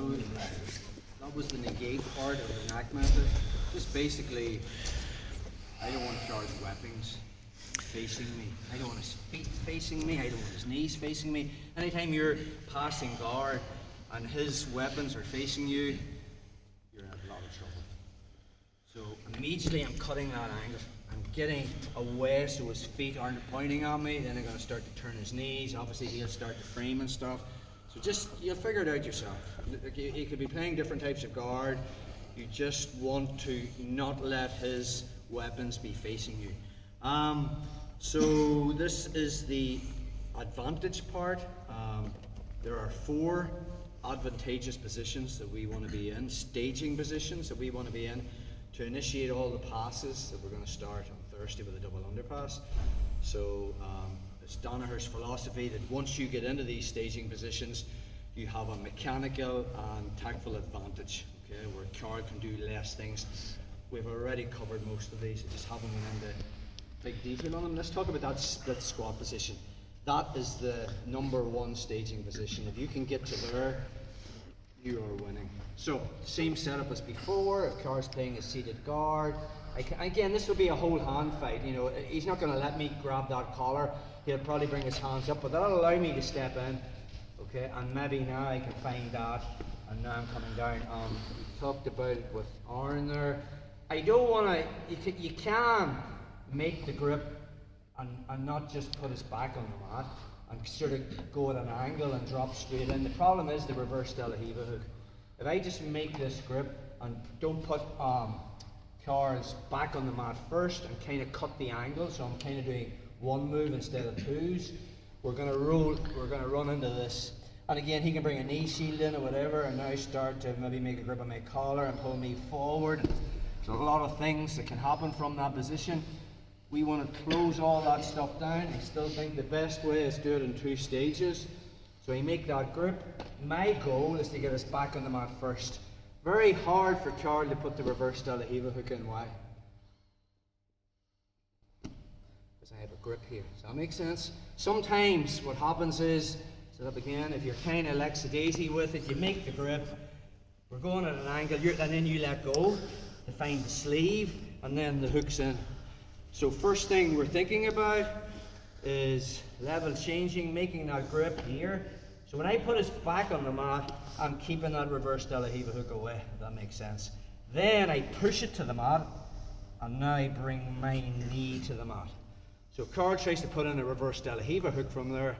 So that was the negate part of the NAC method. Just basically, I don't want Charles' weapons facing me. I don't want his feet facing me. I don't want his knees facing me. Anytime you're passing guard and his weapons are facing you, you're in a lot of trouble. So immediately I'm cutting that angle. I'm getting away so his feet aren't pointing at me. Then I'm going to start to turn his knees. Obviously he'll start to frame and stuff. So just, you'll figure it out yourself. You could be playing different types of guard. You just want to not let his weapons be facing you. So this is the advantage part. There are 4 advantageous positions that we want to be in, staging positions that we want to be in to initiate all the passes that we're going to start on Thursday with a double underpass. So it's Danaher's philosophy that once you get into these staging positions, you have a mechanical and tactful advantage, okay, where Carl can do less things. We've already covered most of these, I just haven't went into big detail on them. Let's talk about that split squat position. That is the #1 staging position. If you can get to there, you are winning. So, same setup as before. If Carl's playing a seated guard, again, this will be a whole hand fight. You know, he's not going to let me grab that collar. He'll probably bring his hands up, but that'll allow me to step in. Okay, and maybe now I can find that, and now I'm coming down. We talked about it with Aaron there. I don't want to. You can make the grip and not just put his back on the mat and sort of go at an angle and drop straight in. The problem is the reverse Danaher hook. If I just make this grip and don't put Carl's back on the mat first and kind of cut the angle, so I'm kind of doing 1 move instead of 2s, we're going to run into this. And again, he can bring a knee shield in or whatever, and now start to maybe make a grip on my collar and pull me forward. There's a lot of things that can happen from that position. We want to close all that stuff down. I still think the best way is to do it in 2 stages. So I make that grip. My goal is to get us back on the mat first. Very hard for Carl to put the reverse Danaher hook in. Why? Because I have a grip here. Does that make sense? Sometimes what happens is, set up again, if you're kind of lackadaisy with it, you make the grip, we're going at an angle, and then you let go to find the sleeve, and then the hook's in. So first thing we're thinking about is level changing, making that grip here. So when I put his back on the mat, I'm keeping that reverse Danaher hook away, if that makes sense. Then I push it to the mat, and now I bring my knee to the mat. So Carl tries to put in a reverse Danaher hook from there.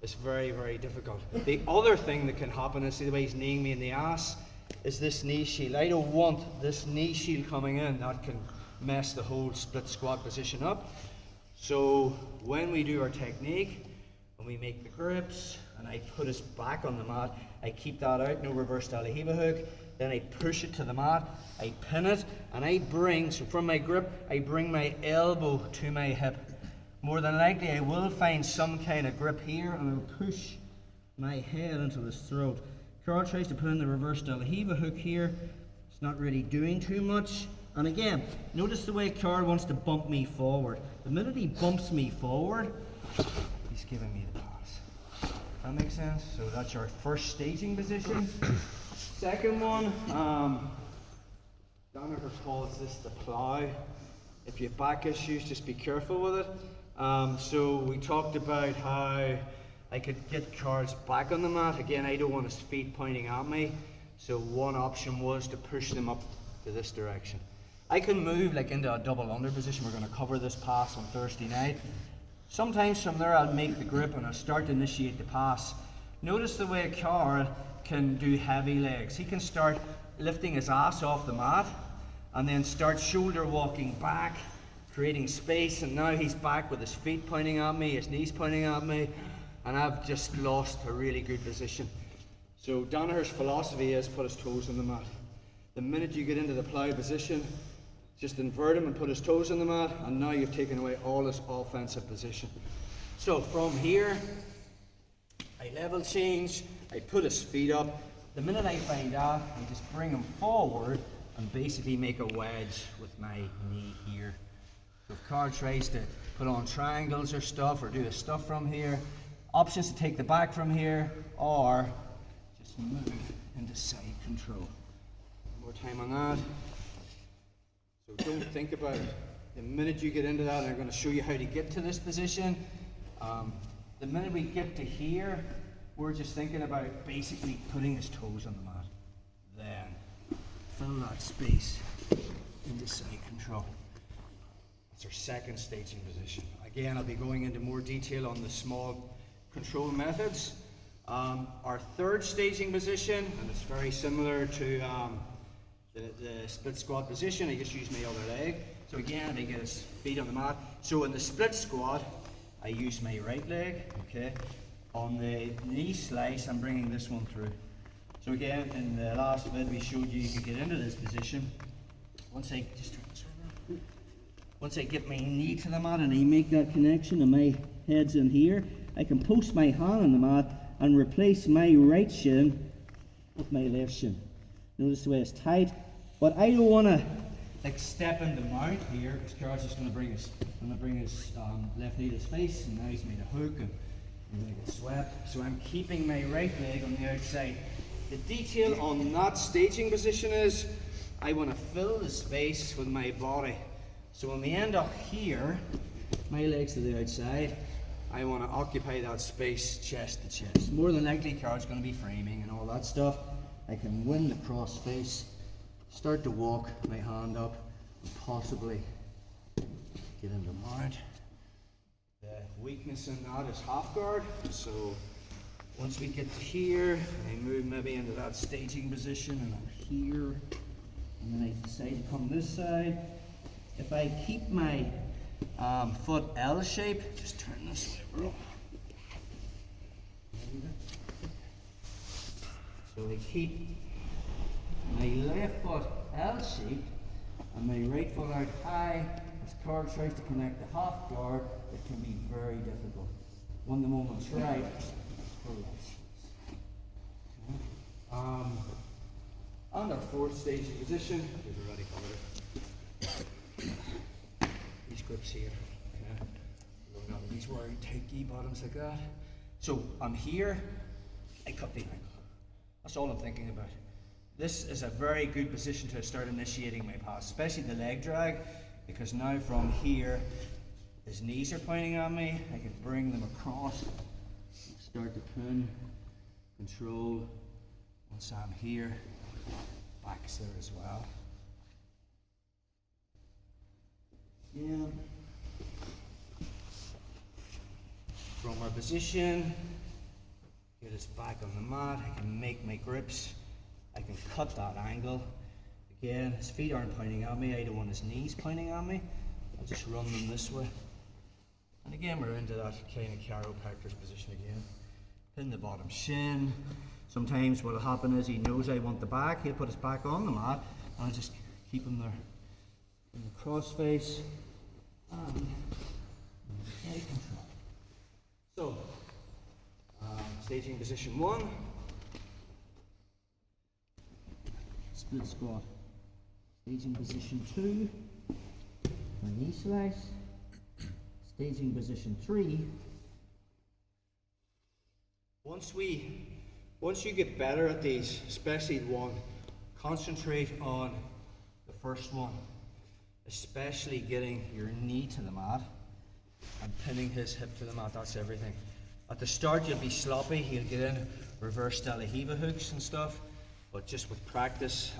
It's very, very difficult. The other thing that can happen is, see the way he's kneeing me in the ass, is this knee shield. I don't want this knee shield coming in. That can mess the whole split squat position up. So when we do our technique, when we make the grips, and I put his back on the mat, I keep that out, no reverse Danaher hook. Then I push it to the mat, I pin it, and I bring, so from my grip, I bring my elbow to my hip. More than likely I will find some kind of grip here, and I'll push my head into his throat. Carl tries to put in the reverse Danaher hook here. It's not really doing too much. And again, notice the way Carl wants to bump me forward. The minute he bumps me forward, he's giving me the pass. That makes sense? So that's our first staging position. Second one, Danaher calls this the plow. If you have back issues, just be careful with it. So we talked about how I could get Carl's back on the mat. Again, I don't want his feet pointing at me. So one option was to push them up to this direction. I can move like into a double under position. We're going to cover this pass on Thursday night. Sometimes from there I'll make the grip and I'll start to initiate the pass. Notice the way Carl can do heavy legs. He can start lifting his ass off the mat and then start shoulder walking back, creating space, and now he's back with his feet pointing at me, his knees pointing at me, and I've just lost a really good position. So Danaher's philosophy is put his toes on the mat. The minute you get into the plow position, just invert him and put his toes on the mat, and now you've taken away all his offensive position. So from here, I level change, I put his feet up. The minute I find out, I just bring him forward and basically make a wedge with my knee here. So if Carl tries to put on triangles or stuff, or do his stuff from here, options to take the back from here, or just move into into side control. One more time on that. So don't think about it. The minute you get into that, I'm going to show you how to get to this position. The minute we get to here, we're just thinking about basically putting his toes on the mat. Then fill that space into side control. That's our second staging position. Again, I'll be going into more detail on the small control methods. Our third staging position, and it's very similar to the split squat position. I just use my other leg. So again, I get his feet on the mat. So in the split squat, I use my right leg. Okay. On the knee slice, I'm bringing this one through. So again, in the last vid, we showed you could get into this position. Once I get my knee to the mat and I make that connection and my head's in here, I can post my hand on the mat and replace my right shin with my left shin. Notice the way it's tight, but I don't want to like step into mount here because Carl's just going to bring his left knee to his face, and now he's made a hook and I'm going to get swept. So I'm keeping my right leg on the outside. The detail on that staging position is I want to fill the space with my body. So when we end up here, my legs to the outside, I want to occupy that space chest to chest. More than likely, Carl's going to be framing and all that stuff. I can win the cross face, start to walk my hand up, and possibly get into mount. The weakness in that is half guard. So once we get to here, I move maybe into that staging position, and I'm here, and then I decide to come this side. If I keep my foot L shape, just turn this way, bro. So I keep my left foot L shaped and my right foot out high. As Carl tries to connect the half guard, it can be very difficult. When the moment's right, and our fourth staging position, we've already covered it. These grips here. Okay. These wearing tight gi bottoms like that. So I'm here, I cut the ankle. That's all I'm thinking about. This is a very good position to start initiating my pass, especially the leg drag, because now from here, his knees are pointing at me. I can bring them across, start to pin, control. Once I'm here, back's there as well. Yeah. From our position, get his back on the mat. I can make my grips. I can cut that angle. Again, his feet aren't pointing at me. I don't want his knees pointing at me. I'll just run them this way. And again, we're into that kind of chiropractor's position again. Pin the bottom shin. Sometimes what will happen is he knows I want the back. He'll put his back on the mat, and I'll just keep him there in the cross face and head control. So, staging position 1. Split squat. Staging position 2. Knee slice. Staging position 3. Once you get better at these, especially one, concentrate on the first one, especially getting your knee to the mat and pinning his hip to the mat. That's everything. At the start you'll be sloppy, he'll get in reverse Danaher hooks and stuff, but just with practice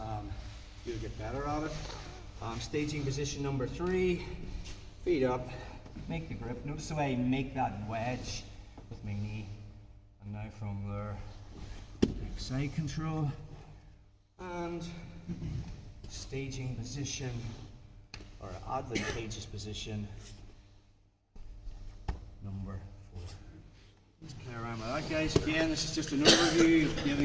you'll get better at it. Staging position number 3, feet up, make the grip. Notice the way I make that wedge with my knee, and now from there, side control, and staging position, or advantageous position number 4. Let's play around with that, guys. Again, this is just an overview, giving